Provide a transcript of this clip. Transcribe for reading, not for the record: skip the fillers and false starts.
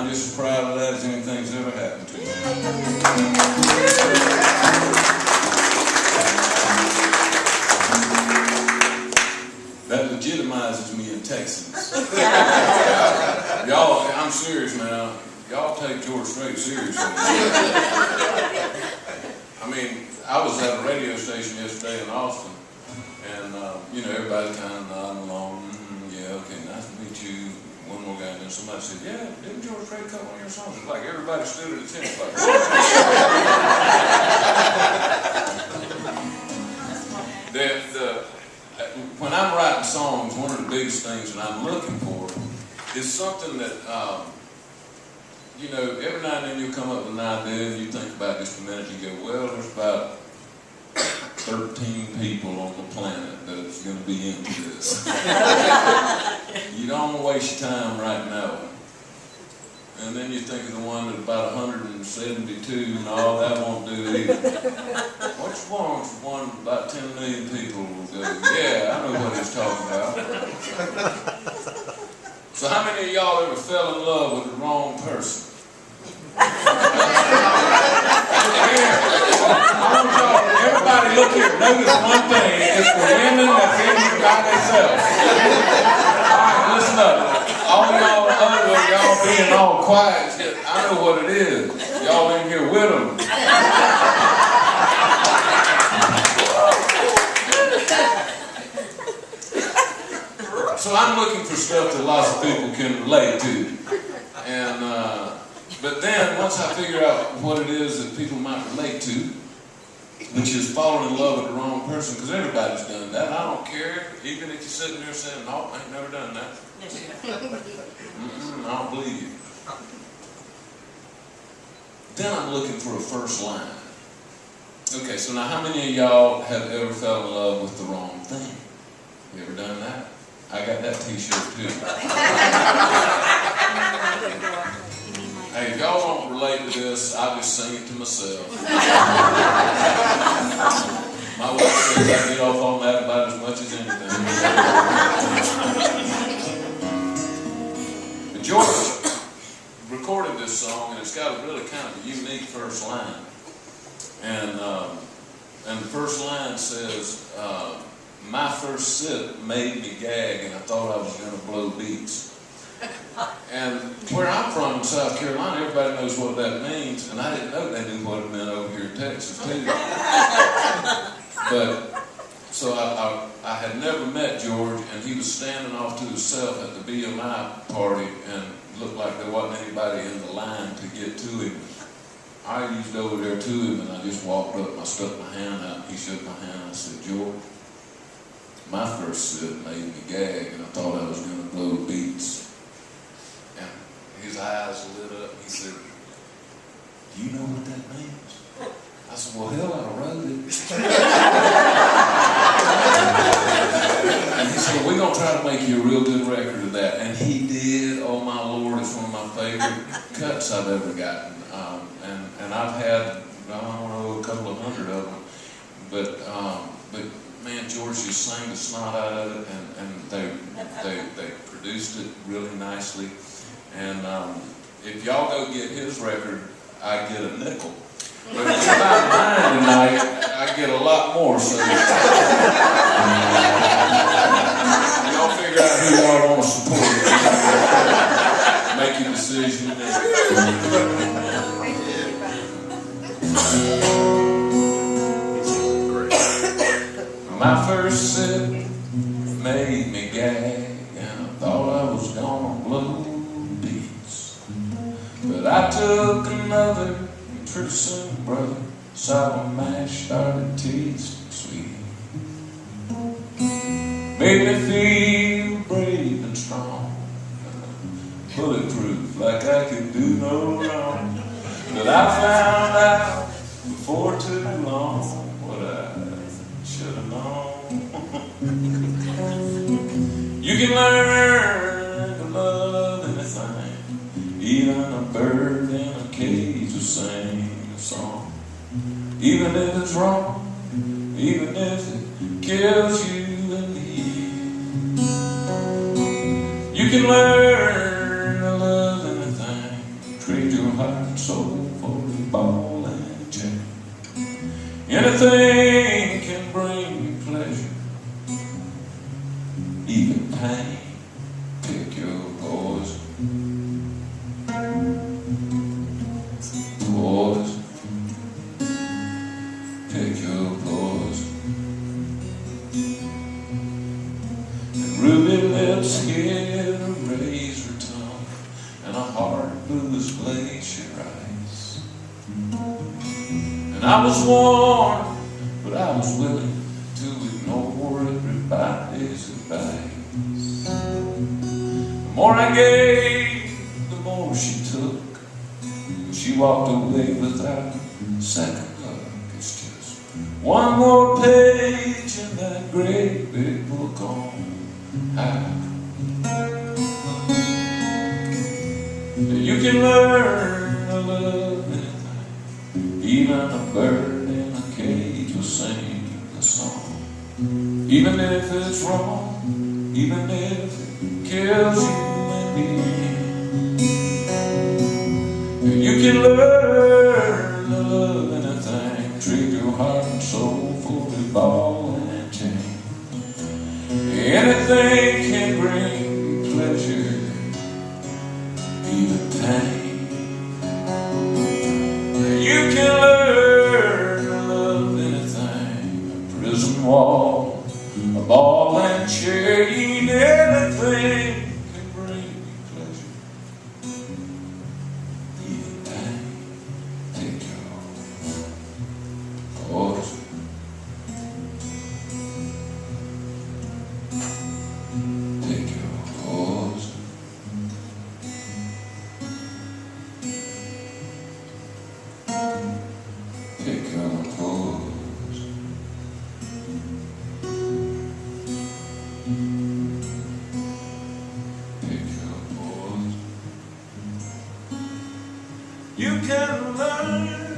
I'm just as proud of that as anything's ever happened to me. That legitimizes me in Texas. Y'all, I'm serious now. Y'all take George Strait seriously. I mean, I was at a radio station yesterday in Austin, and you know, everybody kind of nodding along. Yeah, okay, nice to meet you. One more guy, and then somebody said, "Yeah, didn't George Strait cut one of your songs?" It's like everybody stood at attention, like. When I'm writing songs, one of the biggest things that I'm looking for is something that, you know, every now and then you come up with an idea and you think about this a minute and you go, well, there's about 13 people on the planet that's going to be into this. You don't want to waste your time right now. And then you think of the one that's about 172 and all that won't do either. What's wrong with one about 10 million people will go, yeah, I know what he's talking about. So how many of y'all ever fell in love with the wrong person? Here, I want y'all, everybody look here, notice one thing, it's for women that's in here by themselves. Alright, listen up. All y'all other y'all being all quiet, I know what it is. Y'all in here with them. So I'm looking for stuff that lots of people can relate to. And but then once I figure out what it is that people might relate to, which is falling in love with the wrong person, because everybody's done that. I don't care, even if you're sitting there saying, no, I ain't never done that. I don't believe you. Then I'm looking for a first line. Okay, so now how many of y'all have ever fell in love with the wrong thing? You ever done that? I got that t-shirt too. Hey, if y'all don't relate to this, I'll just sing it to myself. My wife says I get off on that about as much as anything. But George recorded this song, and it's got a really kind of a unique first line. And the first line says, my first sip made me gag, and I thought I was going to blow beats. And where I'm from in South Carolina, everybody knows what that means, and I didn't know they knew what it meant over here in Texas too. But so I had never met George, and he was standing off to himself at the BMI party, and looked like there wasn't anybody in the line to get to him. I reached over there to him, and I just walked up, and I stuck my hand out, and he shook my hand, and I said, George, my first sip made me gag, and I thought I was going to blow beats. And his eyes lit up, and he said, do you know what that means? I said, well, hell, I wrote it. And he said, well, we're going to try to make you a real good record of that. And he did. Oh, my Lord, it's one of my favorite cuts I've ever gotten. And I've had, I don't know, a couple of hundred of them. But man, George just sang the snot out of it, and they produced it really nicely. And if y'all go get his record, I get a nickel. But if you buy mine tonight, I get a lot more. So y'all figure out who y'all want to support. Make your decision. My first sip made me gag, and I thought I was gonna blow beats. But I took another, and pretty soon, brother, sour mash started tasting sweet. Made me feel brave and strong, bulletproof, like I could do no wrong. But I found out before too long what I should have known. You can learn to love anything, even a bird in a cage will sing a song. Even if it's wrong, even if it kills you in the end. You can learn to love anything, heart and soul for a ball and chain. Anything can bring you pleasure, even pain. Pick your poison, poison. Pick your poison. And ruby lips get a razor tongue, and a heart blue as glacier ice. And I was warm, but I was willing to ignore everybody's advice. The more I gave, the more she took. She walked away without a second look. It's just one more page in that great big book on how you can learn to love anything. Even a bird in a cage will sing a song, even if it's wrong, even if it kills you in the end. You can learn to love anything. Trade your heart and soul for a ball and chain. Anything can bring pleasure, even pain. You can learn to love anything. A prison wall, a ball and chain. Anything can bring you pleasure, even pain. Take your poison. Take your poison. Take your poison. Take your poison. You can learn